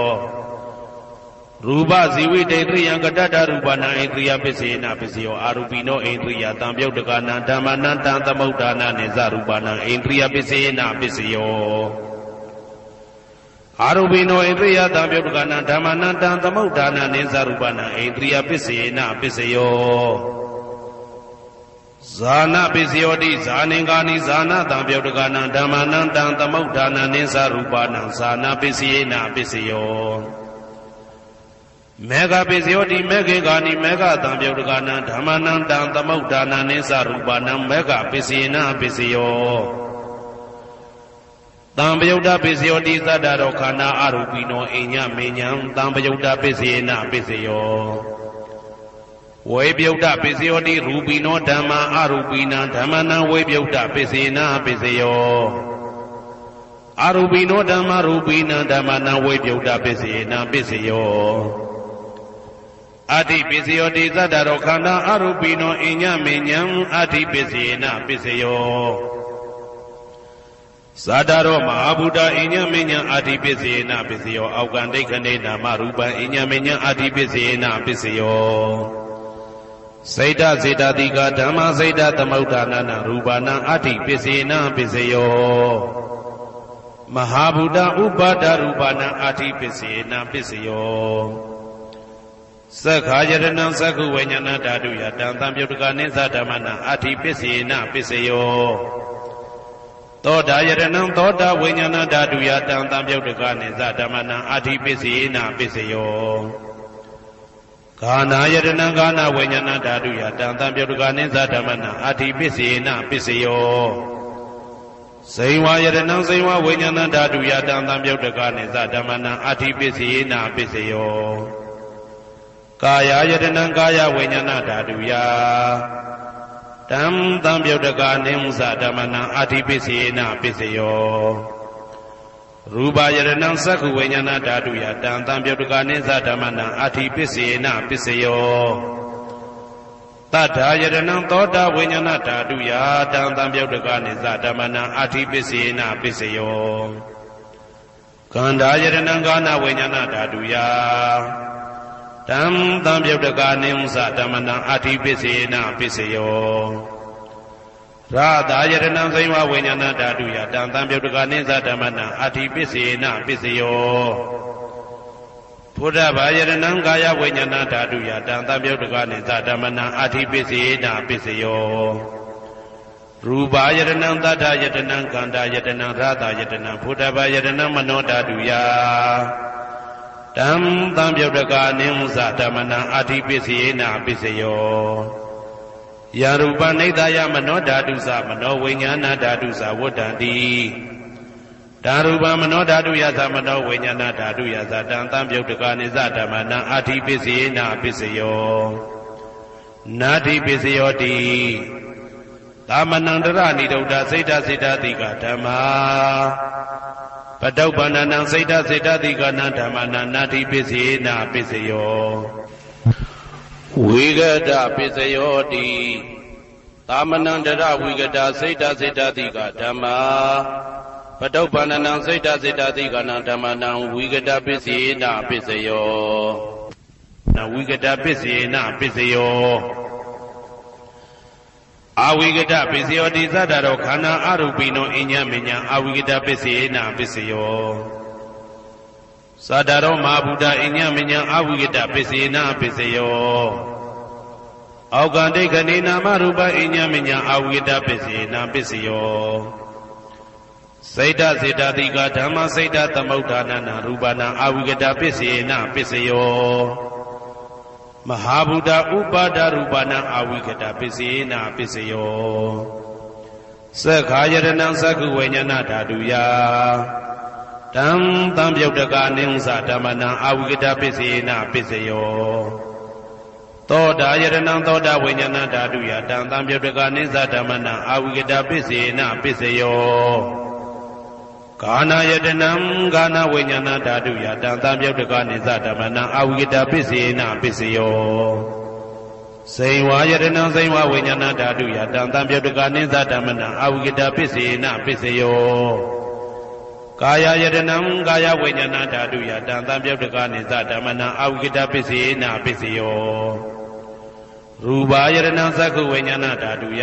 ရူပဇီဝိတေတရိယံကတ္တရူပနာဣန္ဒြယပစ္စေနပစ္စယောအာရူပိနောဣန္ဒြယသံပြုတ်တကနာဓမ္မနံတံသမုဋ္ဌာနာနိစ္စရူပနာဣန္ဒြယပစ္စေနပစ္စယောအာရူပိနောဣန္ဒြယသံပြုတ်တကနာဓမ္မနံတံသမုဋ္ဌာနာနိစ္စရူပနာဣန္ဒြယပစ္စေနပစ္စယောဇာနပစ္စယောတိဇာနင်္ဂာနိဇာနတံပြုတ်တကနာဓမ္မနံတံသမုဋ္ဌာနာနိစ္စရူပနာဇာနပစ္စယေနပစ္စယောမေဃပစ္စယောတိမေခေဂာနိမေဃတံပြုတ်တကနာဓမ္မနံတံသမုဋ္ဌာနာနိစ္စရူပနာမေဃပစ္စယေနပစ္စယောတံပယုတ်တပစ္စယောတိသတ္တရောခန္ဓာအရူပိနောအိညမေညံတံပယုတ်တပစ္စယေနပစ္စယောဝေပြုတ်တပစ္စယောတိရူပိနောဓမ္မာအရူပိနံဓမ္မနံဝေပြုတ်တပစ္စေနပစ္စယောအရူပိနောဓမ္မာရူပိနံဓမ္မနံဝေပြုတ်တပစ္စေနပစ္စယောအတ္တိပစ္စယောတိသတ္တရောခန္ဓာအရူပိနောအိညမေညံအတ္တိပစ္စေနပစ္စယောဇာတရောမဟာဗုဒ္ဓအိညမေညံအတ္တိပစ္စေနပစ္စယောအောက်ကံဒိဋ္ဌနေနာမရူပံအိညမေညံအတ္တိပစ္စေနပစ္စယောစေတစေတတိကဓမ္မစေတသမုဋ္ဌာနာနရူပနာအတ္တိပစ္စေနပစ္စယောမဟာဗုဒ္ဓဥပါဒရူပနာအတ္တိပစ္စေနပစ္စယောသက္ခာယတနံသက္ခုဝိညာဏဓာတုယတံသံပြုတ်တကနိစ္စဓမ္မနာအတ္တိပစ္စေနပစ္စယောသောတာယတနံသောတာဝိညာဏဓာတုယတံသံပြုတ်တကနိစ္စဓမ္မနာအတ္တိပစ္စေနပစ္စယောဂာနာယတနံဂာနာဝိညာဏဓာတုယတံသံပြုတ်တကနိစ္စဓမ္မနာအတ္တိပစ္စေနပစ္စယောဇိဝယတနံဇိဝဝိညာဏဓာတုယတံသံပြုတ်တကနိစ္စဓမ္မနာအတ္တိပစ္စေနပစ္စယောကာယယတနံကာယဝိညာဏဓာတုယတံသံပြုတ်တကနိစ္စဓမ္မနာအတ္တိပစ္စေနပစ္စယောရူပယတနံသက္ခုဝိညာဏဓာတုယတံသံပြုတ်တကနိစ္စဓမ္မနာအတ္တိပစ္စေနပစ္စယောတတ္ထာယတနံသောတာဝိညာဏဓာတုယတံသံပြုတ်တကနိစ္စဓမ္မနာအတ္တိပစ္စေနပစ္စယောခန္ဓာယတနံကာနဝိညာဏဓာတုယတံသံပြုတ်တကနိစ္စဓမ္မနာအတ္တိပစ္စေနပစ္စယောရာသာယတနံဇိဝဝိညာဏဓာတုယတံသံပြုတ်တကနိစ္စဓမ္မနာအတ္တိပစ္စေနပစ္စယောဘုဒ္ဓဘာယတနံကာယဝိညာဏဓာတုယတံသံပြုတ်တကနိစ္စဓမ္မနာအတ္တိပစ္စေနပစ္စယောရူပယတနံသတ္တယတနံခန္ဓာယတနံရာသာယတနံဘုဒ္ဓဘာယတနံမနောဓာတုယတံသံပြုတ်တကနိစ္စဓမ္မနာအတ္တိပစ္စေနပစ္စယောယရူပနိဒာယမနောဓာတုသမနောဝိညာဏဓာတုသဝတ္တံတိဓာရူပမနောဓာတုယသမနောဝိညာဏဓာတုယသတံသံပြုတ်တကနိစ္စဓမ္မနာအတ္တိပစ္စေနပစ္စယောနာတိပစ္စယောတိသမနံတရဏိဒုဒ္ဓစိတ်တစိတ္တတိကဓမ္မာပတုပ္ပန္နံစိတ်တစိတ္တတိကနံဓမ္မနာနာတိပစ္စေနပစ္စယောဝိဂဒပစ္စယောတိသမနံတရဝိဂဒစိတ်တစိတ္တတိကဓမ္မာပတုပ္ပန္နံစိတ်တစိတ္တတိကနံဓမ္မနံဝိဂဒပစ္စေနပစ္စယောနဝိဂဒပစ္စေနပစ္စယောအဝိဂဒပစ္စယောတိသတ္တရောခန္ဓာအရူပိနောအညမညာအဝိဂဒပစ္စေနပစ္စယောသတ္တရောမဟာဗုဒ္ဓအညမညာအဝိဂဒပစ္စေနပစ္စယောအောက်ကံဒိဋ္ဌနေနာမရူပအညမညာအဝိဂဒပစ္စေနပစ္စယောစိတ်တစေတတိကဓမ္မစိတ်တသမုဋ္ဌာနနာရူပနာအဝိဂဒပစ္စေနပစ္စယောမဟာဗုဒ္ဓဥပါဒရူပနာအဝိကတပစ္စေနပစ္စယောသက္ခာယတနံသက္ခုဝိညာဏဓာတုယတံသံပြုတ်တကနိစ္စဓမ္မနာအဝိကတပစ္စေနပစ္စယောသောတာယတနံသောတာဝိညာဏဓာတုယတံသံပြုတ်တကနိစ္စဓမ္မနာအဝိကတပစ္စေနပစ္စယောကာနာယတနံကာနဝိညာဏဓာတုယတံသံပြုတ်တကနိစ္စဓမ္မနာအဝိကတပစ္စေနပစ္စယော စိန်ဝါယတနံစိန်ဝဝိညာဏဓာတုယတံတံပြုတ်တကနိသဓမ္မနံအဝိကတပစ္စေနပစ္စယောကာယယတနံကာယဝိညာဏဓာတုယတံတံပြုတ်တကနိသဓမ္မနံအဝိကတပစ္စေနပစ္စယောရူပယတနံသက္ခုဝိညာဏဓာတုယ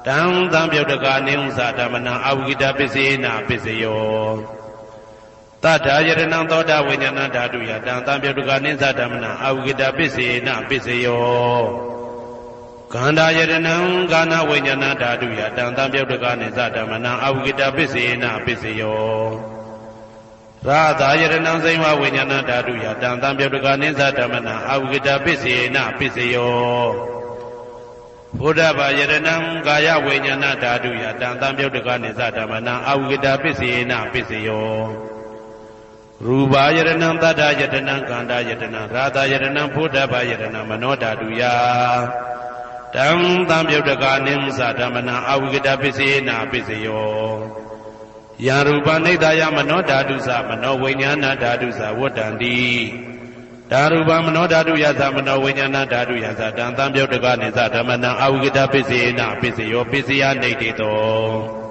တံတံပြုတ်တကနိဥ္စဓမ္မနံအဝိကတပစ္စေနပစ္စယောတတ္ထာယတနံသောတာဝိညာဏဓာတုယတံတံပြုတ်တကနိသဓမ္မနံအဝိကတပစ္စေနပစ္စယောခန္ဓာယတနံကာဏဝိညာဏဓာတုယတံတံပြုတ်တကနိသဓမ္မနံအဝိကတပစ္စေနပစ္စယောရာသာယတနံစိမ္မာဝိညာဏဓာတုယတံတံပြုတ်တကနိသဓမ္မနံအဝိကတပစ္စေနပစ္စယောဘုဒ္ဓဘာယတနံကာယဝိညာဏဓာတုယတံတံပြုတ်တကနိသဓမ္မနံအဝိကတပစ္စေနပစ္စယောရူပယတနံတတ္တယတနံကန္တာယတနံရာသယတနံဘုဒ္ဓဘာယတနံမနောဓာတုယတံတံပြုတ်တကနိသဓမ္မနံအဝိကတပစ္စေနပစ္စယောယံရူပနိဒာယမနောဓာတုသမနောဝိညာဏဓာတုသဝတ္တန္တိဓာရူပမနောဓာတုယသမနောဝိညာဏဓာတုယသတံတံပြုတ်တကနိသဓမ္မနံအဝိကတပစ္စေနပစ္စယောပစ္စယနိဋ္ဌိတော